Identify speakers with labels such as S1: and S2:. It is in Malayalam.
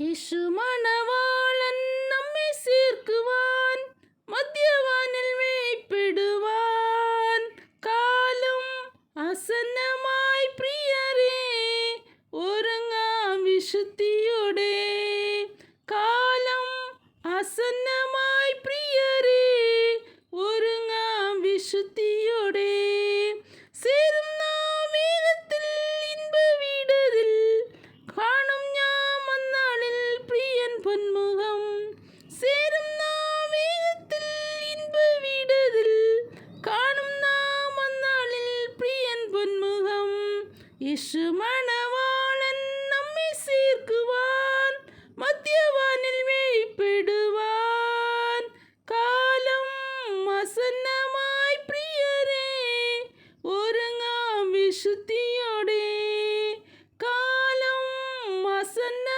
S1: യേശു മണവാളൻ നമ്മെ சேர்க்குவான், മധ്യവാനിൽ വെളിപ്പെടുവാൻ. കാലം ആസന്നമായി പ്രിയരേ, ഒരുങ്ങാം വിശുദ്ധിയോടെ. കാലം ആസന്നമായി പ്രിയരേ, ഒരുങ്ങാം വിശുദ്ധിയോടെ. சேரும் நாம் வேகத்தில் இன்ப வீடதில், காணும் ஞாம் அந்நாளில் பிரியன் பொன்முகம். சேரும் நாம் வேகத்தில் இன்ப வீடதில், காணும் நாம் அந்நாளில் பிரியன் பொன்முகம். യേശു മണവാളൻ നമ്മെ சேர்க்குவான், മധ്യവാനിൽ വെളിപ്പെടുവാൻ. കാലം ആസന്നമായി പ്രിയരേ, ഒരുങ്ങാം വിശുദ്ധിയോടെ. കാലം ആസന്ന